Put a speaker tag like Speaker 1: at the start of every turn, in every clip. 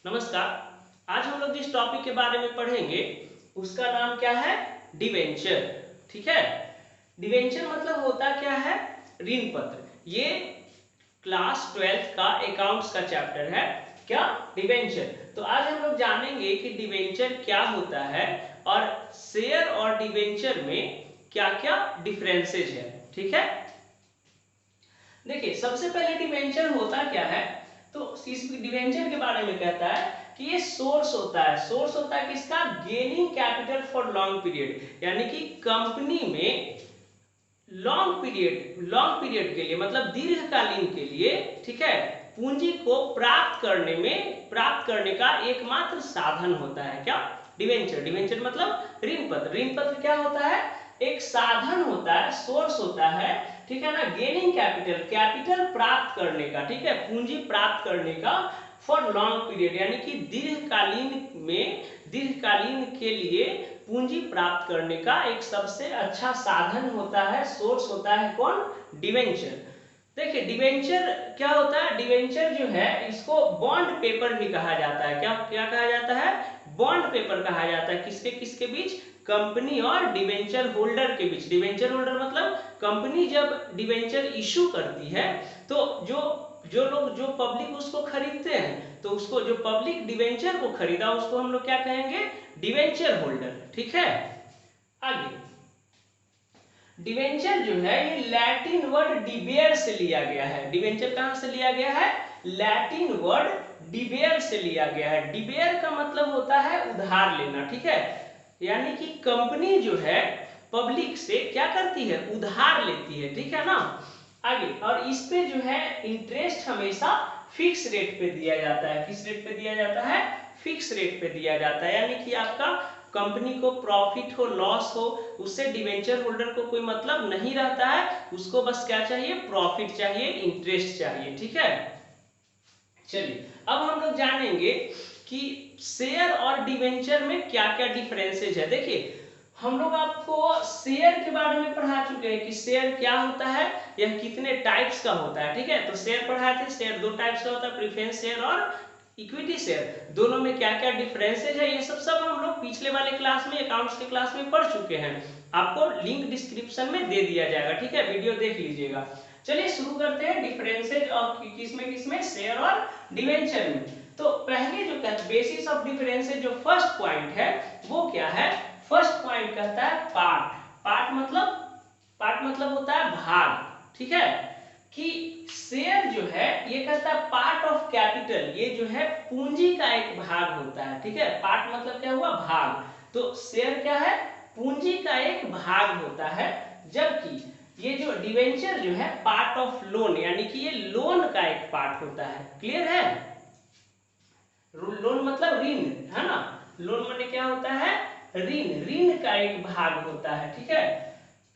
Speaker 1: नमस्कार। आज हम लोग जिस टॉपिक के बारे में पढ़ेंगे उसका नाम क्या है? डिवेंचर। ठीक है। डिवेंचर मतलब होता क्या है? ऋण पत्र। ये क्लास 12th का अकाउंट्स का चैप्टर है। क्या? डिवेंचर। तो आज हम लोग जानेंगे कि डिवेंचर क्या होता है और शेयर और डिवेंचर में क्या क्या डिफरेंसेज है। ठीक है। देखिए, सबसे पहले डिवेंचर होता क्या है? तो इस डिवेंचर के बारे में कहता है कि ये सोर्स होता है। सोर्स होता है किसका? Gaining capital for long period, यानी कि कंपनी में लॉन्ग पीरियड के लिए मतलब दीर्घकालीन के लिए, ठीक है, पूंजी को प्राप्त करने का एकमात्र साधन होता है। क्या? डिवेंचर। डिवेंचर मतलब ऋण पत्र। ऋण पत्र क्या होता है? एक साधन होता है, सोर्स होता है, ठीक है ना। गेनिंग कैपिटल, कैपिटल प्राप्त करने का, ठीक है, पूंजी प्राप्त करने का फॉर लॉन्ग पीरियड, यानी कि दीर्घकालीन के लिए पूंजी प्राप्त करने का एक सबसे अच्छा साधन होता है, सोर्स होता है कौन? डिवेंचर। देखिए, डिवेंचर क्या होता है? डिवेंचर जो है इसको बॉन्ड पेपर भी कहा जाता है। क्या क्या कहा जाता है? बॉन्ड पेपर कहा जाता है। किसके किसके बीच? कंपनी और डिवेंचर होल्डर के बीच। डिवेंचर होल्डर मतलब कंपनी जब डिवेंचर इशू करती है तो जो पब्लिक उसको खरीदते हैं, तो उसको जो पब्लिक डिवेंचर को खरीदा उसको हम लोग क्या कहेंगे? Debenture holder. ठीक है। आगे, डिवेंचर जो है ये लैटिन वर्ड डिबेयर से लिया गया है। डिवेंचर कहां से लिया गया है? लैटिन वर्ड डिबेयर से लिया गया है। डिबेयर का मतलब होता है उधार लेना। ठीक है। यानी कि कंपनी जो है पब्लिक से क्या करती है? उधार लेती है। ठीक है ना। आगे, और इस पे जो है इंटरेस्ट हमेशा फिक्स रेट पे दिया जाता है। किस रेट पे दिया जाता है? फिक्स रेट पे दिया जाता है। यानी कि आपका कंपनी को प्रॉफिट हो लॉस हो उससे डिवेंचर होल्डर को कोई मतलब नहीं रहता है। उसको बस क्या चाहिए? प्रॉफिट चाहिए, इंटरेस्ट चाहिए। ठीक है। चलिए, अब हम लोग जानेंगे कि शेयर और डिवेंचर में क्या क्या डिफरेंसेज है। देखिए, हम लोग आपको शेयर के बारे में पढ़ा चुके हैं कि शेयर क्या होता है, यह कितने टाइप्स का होता है। ठीक है। तो शेयर पढ़ाए थे। शेयर दो टाइप्स का होता है, प्रेफरेंस शेयर और इक्विटी शेयर। दोनों में क्या क्या डिफरेंसेज है ये सब हम लोग पिछले वाले क्लास में, अकाउंट्स के क्लास में पढ़ चुके हैं। आपको लिंक डिस्क्रिप्शन में दे दिया जाएगा। ठीक है, वीडियो देख लीजिएगा। चलिए शुरू करते हैं डिफरेंसेज और किसमें शेयर और डिवेंचर में। तो पहले जो बेसिस ऑफ डिफरेंसेज जो फर्स्ट पॉइंट है वो क्या है? फर्स्ट पॉइंट कहता है पार्ट। पार्ट मतलब होता है भाग। ठीक है। कि शेयर जो है ये कहता है पार्ट ऑफ कैपिटल, ये जो है पूंजी का एक भाग होता है। ठीक है। पार्ट मतलब क्या हुआ? भाग। तो शेयर क्या है? पूंजी का एक भाग होता है। जबकि ये जो डिवेंचर जो है पार्ट ऑफ लोन, यानी कि ये लोन का एक पार्ट होता है। क्लियर है? लोन मतलब ऋण, है ना। लोन माने क्या होता है? ऋण। ऋण का एक भाग होता है। ठीक है।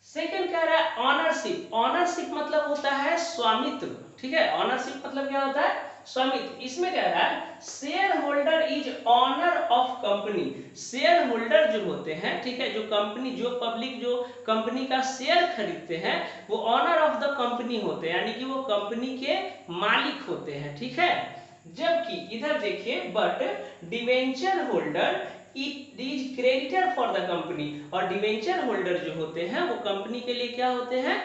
Speaker 1: सेकंड कह रहा है ऑनरशिप। ऑनरशिप मतलब होता है स्वामित्व। ठीक है। ऑनरशिप मतलब क्या होता है? स्वामित्व। इसमें कह रहा है share holder is owner of company. Share holder जो होते हैं, ठीक है, जो कंपनी, जो पब्लिक जो कंपनी का शेयर खरीदते हैं वो ऑनर ऑफ द कंपनी होते हैं, यानी कि वो कंपनी के मालिक होते हैं। ठीक है। जबकि इधर देखिए, but debenture holder it is creditor for the company. और डिवेंचर होल्डर जो होते हैं वो कंपनी के लिए क्या होते हैं?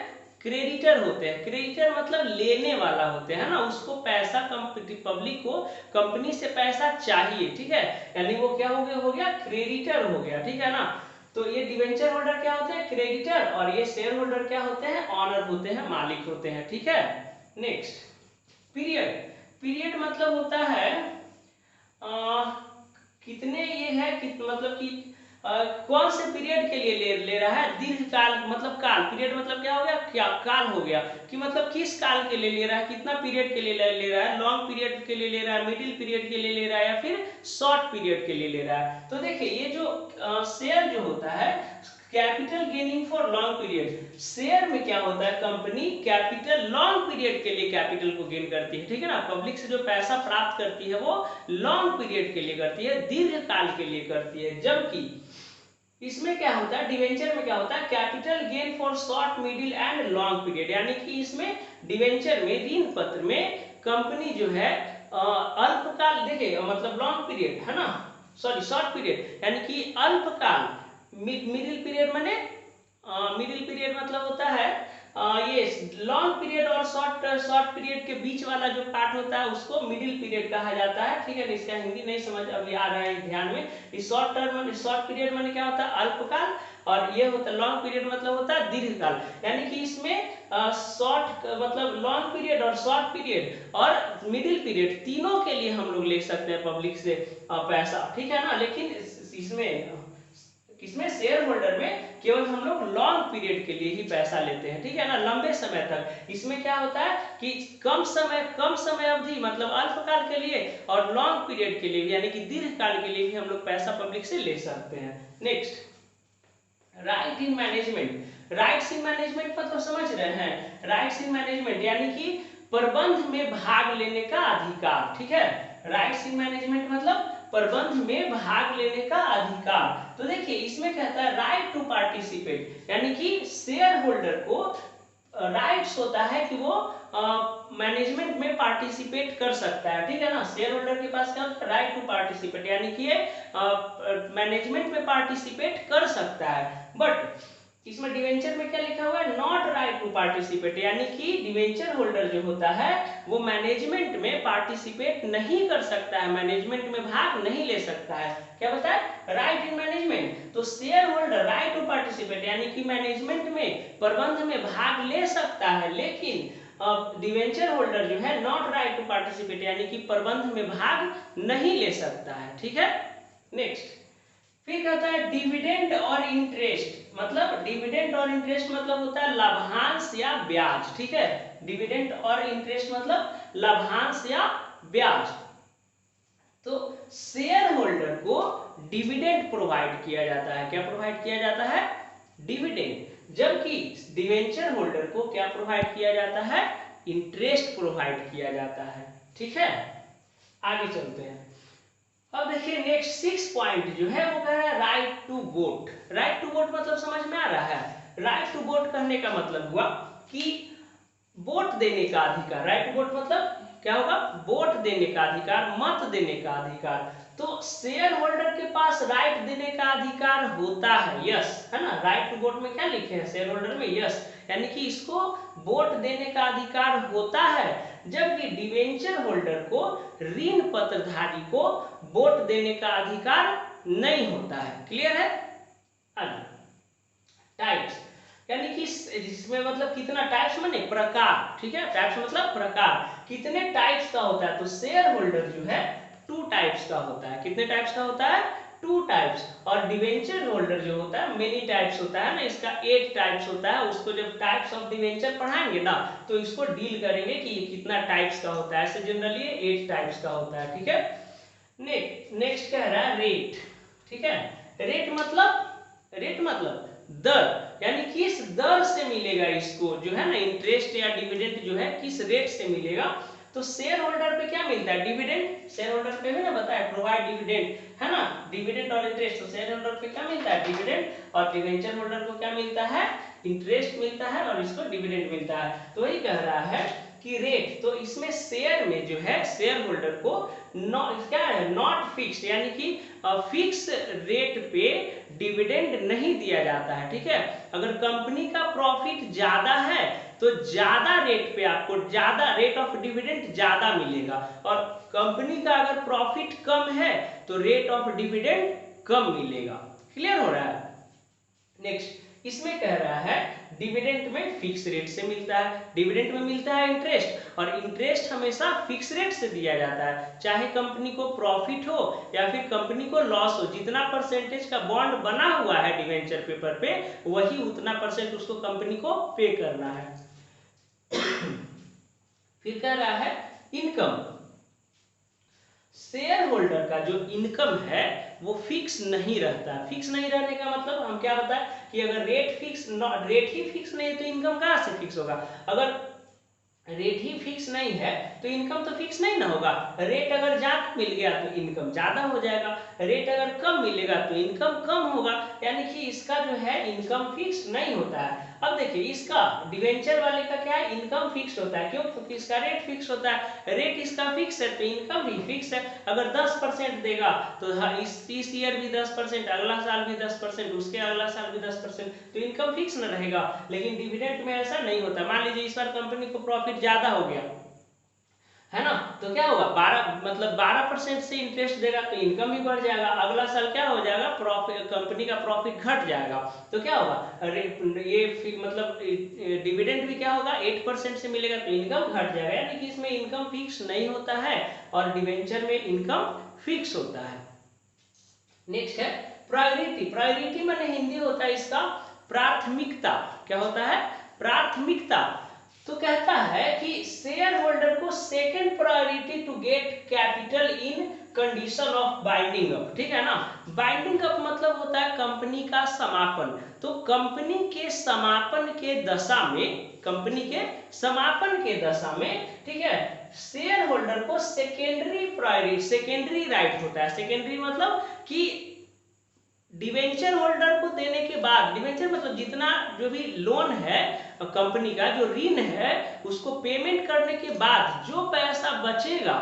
Speaker 1: क्रेडिटर होते हैं। क्रेडिटर मतलब लेने वाला होते हैं ना, उसको पैसा पब्लिक को कंपनी से पैसा चाहिए। ठीक है। यानी वो क्या हो गया? क्रेडिटर हो गया। ठीक है ना। तो ये डिवेंचर होल्डर क्या होते हैं? क्रेडिटर। और ये शेयर होल्डर क्या होते हैं? ऑनर होते हैं, मालिक होते हैं। ठीक है। Next, period. पीरियड मतलब होता है कितने ये है कि मतलब कि कौन से पीरियड के लिए ले रहा है? दीर्घकाल मतलब काल। पीरियड मतलब क्या हो गया? क्या काल हो गया कि मतलब किस काल के लिए ले रहा है, कितना पीरियड के लिए ले रहा है? लॉन्ग पीरियड के लिए ले रहा है, मिडिल पीरियड के लिए ले रहा है, या फिर शॉर्ट पीरियड के लिए ले रहा है? तो देखिए, ये जो शेयर जो होता है capital gaining for long period, share में क्या होता है? कंपनी कैपिटल लॉन्ग पीरियड के लिए कैपिटल को गेन करती है। ठीक है ना। पब्लिक से जो पैसा प्राप्त करती है वो लॉन्ग पीरियड के लिए करती है, दीर्घकाल के लिए करती है। जबकि इसमें क्या होता है? डिवेंचर में क्या होता है? Capital gain for short, middle and long period, यानी कि इसमें डिवेंचर में, ऋण पत्र में कंपनी जो है अल्पकाल, देखिए मतलब लॉन्ग पीरियड है ना, सॉरी शॉर्ट पीरियड, यानी कि अल्पकाल, मिडिल पीरियड माने मिडिल पीरियड मतलब होता है ये लॉन्ग पीरियड और शॉर्ट पीरियड के बीच वाला जो पार्ट होता है उसको मिडिल पीरियड कहा जाता है, ठीक है। इसका हिंदी नहीं समझ अभी आ रहा है ध्यान में। इस शॉर्ट पीरियड माने क्या होता है, अल्पकाल, और ये होता है लॉन्ग पीरियड मतलब होता है दीर्घकाल। यानी कि इसमें शॉर्ट मतलब लॉन्ग पीरियड और शॉर्ट पीरियड और मिडिल पीरियड तीनों के लिए हम लोग ले सकते हैं पब्लिक से पैसा, ठीक है ना। लेकिन इसमें किसमें, शेयर होल्डर में केवल हम लोग लॉन्ग पीरियड के लिए ही पैसा लेते हैं, ठीक है ना, लंबे समय तक। इसमें क्या होता है कि कम समय अवधि मतलब अल्पकाल के लिए और लॉन्ग पीरियड के लिए भी यानी कि दीर्घकाल के लिए भी हम लोग पैसा पब्लिक से ले सकते हैं। Next, right in management. Rights in management मतलब समझ रहे हैं, राइट्स इन मैनेजमेंट यानी कि प्रबंध में भाग लेने का अधिकार, ठीक है। राइट्स इन मैनेजमेंट मतलब प्रबंध में भाग लेने का अधिकार। तो देखिए इसमें कहता है राइट टू पार्टिसिपेट, यानी कि शेयर होल्डर को राइट्स होता है कि वो मैनेजमेंट में पार्टिसिपेट कर सकता है, ठीक है ना। शेयर होल्डर के पास क्या होता है, राइट टू पार्टिसिपेट, यानी कि ये मैनेजमेंट में पार्टिसिपेट कर सकता है। बट इसमें डिवेंचर में क्या लिखा हुआ है, नॉट राइट टू पार्टिसिपेट, यानी कि डिवेंचर होल्डर जो होता है वो मैनेजमेंट में पार्टिसिपेट नहीं कर सकता है, मैनेजमेंट में भाग नहीं ले सकता है। क्या बताया, राइट इन मैनेजमेंट। तो share holder right to participate यानी कि मैनेजमेंट में प्रबंध में भाग ले सकता है, लेकिन डिवेंचर होल्डर जो है नॉट राइट टू पार्टिसिपेट यानी कि प्रबंध में भाग नहीं ले सकता है, ठीक है। नेक्स्ट, फिर कहता है डिविडेंड और इंटरेस्ट। मतलब डिविडेंड और इंटरेस्ट मतलब होता है लाभांश या ब्याज, ठीक है। डिविडेंड और इंटरेस्ट मतलब लाभांश या ब्याज। तो शेयर होल्डर को डिविडेंड प्रोवाइड किया जाता है। क्या प्रोवाइड किया जाता है, डिविडेंड। जबकि डिवेंचर होल्डर को क्या प्रोवाइड किया जाता है, इंटरेस्ट प्रोवाइड किया जाता है, ठीक है। आगे चलते हैं। अब देखिए नेक्स्ट 6 पॉइंट जो है वो कह रहा है right to vote. Right to vote मतलब समझ में आ रहा है। राइट टू वोट कहने का मतलब हुआ कि वोट देने का अधिकार। राइट टू वोट मतलब क्या होगा, वोट देने का अधिकार, मत देने का अधिकार। तो शेयर होल्डर के पास राइट देने का अधिकार होता है, यस, है ना। राइट टू वोट में क्या लिखे हैं, शेयर होल्डर में यस, यानी कि इसको वोट देने का अधिकार होता है। जबकि डिवेंचर होल्डर को, ऋण पत्रधारी को वोट देने का अधिकार नहीं होता है। क्लियर है। आगे टाइप्स, यानी कि इसमें मतलब कितना टाइप्स माने प्रकार, ठीक है। टाइप्स मतलब प्रकार, कितने टाइप्स का होता है। तो शेयर होल्डर जो है 2 टाइप्स का होता है। कितने टाइप्स का होता है, 2 टाइप्स। और डिवेंचर होल्डर जो होता है मेनी टाइप्स होता है ना, इसका 8 टाइप्स होता है। उसको जब टाइप्स ऑफ डिवेंचर पढ़ाएंगे ना तो इसको डील करेंगे कि ये कितना टाइप्स का होता है। ऐसे जनरली 8 टाइप्स का होता है, ठीक है। नेक्स्ट कह रहा है रेट, ठीक है। रेट मतलब दर, यानी किस दर से मिलेगा इसको जो है ना, इंटरेस्ट या डिविडेंड जो है किस रेट से मिलेगा। तो शेयर होल्डर पे क्या मिलता है, डिविडेंड। शेयर होल्डर पे भी ना बताया प्रोवाइड डिविडेंड, है ना, डिविडेंड और इंटरेस्ट। तो शेयर होल्डर पे क्या मिलता है, डिविडेंड, और डिवेंचर होल्डर को क्या मिलता है, इंटरेस्ट मिलता है, और इसको डिविडेंड मिलता है। तो वही कह रहा है कि रेट, तो इसमें शेयर में जो है शेयर होल्डर को क्या है, नॉट फिक्स्ड, यानी कि फिक्स रेट पे डिविडेंड नहीं दिया जाता है, ठीक है। अगर कंपनी का प्रॉफिट ज्यादा है तो ज्यादा रेट पे आपको ज्यादा रेट ऑफ डिविडेंड ज्यादा मिलेगा, और कंपनी का अगर प्रॉफिट कम है तो रेट ऑफ डिविडेंड कम मिलेगा। क्लियर हो रहा है। नेक्स्ट, इसमें कह रहा है डिविडेंड में फिक्स रेट से मिलता है, डिविडेंड में मिलता है इंटरेस्ट, और इंटरेस्ट हमेशा फिक्स रेट से दिया जाता है, चाहे कंपनी को प्रॉफिट हो या फिर कंपनी को लॉस हो। जितना परसेंटेज का बॉन्ड बना हुआ है डिवेंचर पेपर पे, वही उतना परसेंट उसको कंपनी को पे करना है। फिर कह रहा है इनकम। शेयर होल्डर का जो इनकम है वो फिक्स नहीं रहता। फिक्स नहीं रहने का मतलब हम क्या बताएं कि अगर रेट ही फिक्स नहीं है तो इनकम कहाँ से फिक्स होगा। अगर रेट ही फिक्स नहीं है तो इनकम तो फिक्स नहीं ना होगा। रेट अगर ज्यादा मिल गया तो इनकम ज्यादा हो जाएगा, रेट अगर कम मिलेगा तो इनकम कम होगा। यानी कि इसका जो है इनकम फिक्स नहीं होता है। अब देखिए इसका डिवेंचर वाले का क्या है, इनकम फिक्स होता है, क्यों, क्योंकि इसका रेट फिक्स होता है, रेट इसका फिक्स है तो इनकम भी फिक्स है। अगर 10% देगा तो इस ईयर भी 10%, अगला साल भी 10%, उसके अगला साल भी 10%, तो इनकम फिक्स न रहेगा। लेकिन डिविडेंड में ऐसा नहीं होता। मान लीजिए इस बार कंपनी को प्रॉफिट ज्यादा हो गया है ना, तो क्या होगा, 12% से इंटरेस्ट देगा तो इनकम भी बढ़ जाएगा। अगला साल क्या हो जाएगा, प्रॉफिट, कंपनी का प्रॉफिट घट जाएगा तो क्या होगा, अरे ये मतलब डिविडेंड भी क्या होगा, 8% से मिलेगा तो इनकम घट जाएगा। यानी कि इसमें इनकम फिक्स नहीं होता है और डिवेंचर में इनकम फिक्स होता है। नेक्स्ट है प्रायोरिटी। प्रायोरिटी माने हिंदी होता है इसका प्राथमिकता। क्या होता है, प्राथमिकता। तो कहता है कि शेयर होल्डर को second priority to get capital in condition of binding up. ठीक है ना, बाइंडिंग अप मतलब होता है कंपनी का समापन। तो कंपनी के समापन के दशा में, कंपनी के समापन के दशा में, ठीक है, शेयर होल्डर को सेकेंडरी प्रायोरिटी, सेकेंडरी राइट होता है। सेकेंडरी मतलब कि डिवेंचर होल्डर को देने के बाद, डिवेंचर मतलब जितना जो भी लोन है कंपनी का, जो ऋण है, उसको पेमेंट करने के बाद जो पैसा बचेगा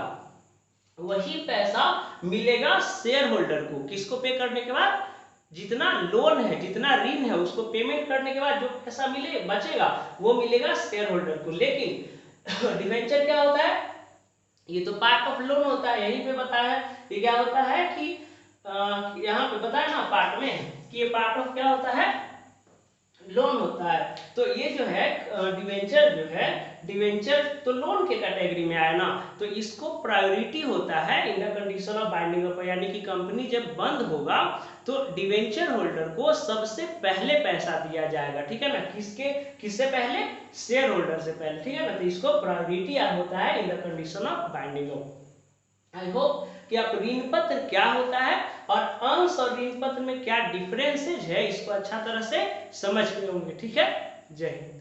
Speaker 1: वही पैसा मिलेगा शेयर होल्डर को। किसको पे करने के बाद, जितना लोन है, जितना ऋण है, उसको पेमेंट करने के बाद जो पैसा मिले बचेगा वो मिलेगा शेयर होल्डर को। लेकिन डिवेंचर क्या होता है, ये तो पार्ट ऑफ लोन होता है, यहीं पे बताया है। ये क्या होता है कि यहाँ पे बताया ना पार्ट में कि ये पार्ट ऑफ क्या होता है, लोन होता है। तो ये जो है डिवेंचर जो है, डिवेंचर तो लोन के कैटेगरी में आया ना, तो इसको प्रायोरिटी होता है in the condition of binding up. यानी कि कंपनी जब बंद होगा तो डिवेंचर होल्डर को सबसे पहले पैसा दिया जाएगा। ठीक है ना, किससे पहले, शेयर होल्डर से पहले। ठीक है ना, तो इसको प्रायोरिटी होता है in the condition of binding up. I hope कि आप ऋण पत्र क्या होता है और अंश और ऋण पत्र में क्या डिफरेंसेज है इसको अच्छा तरह से समझ गए होंगे। ठीक है, जय हिंद।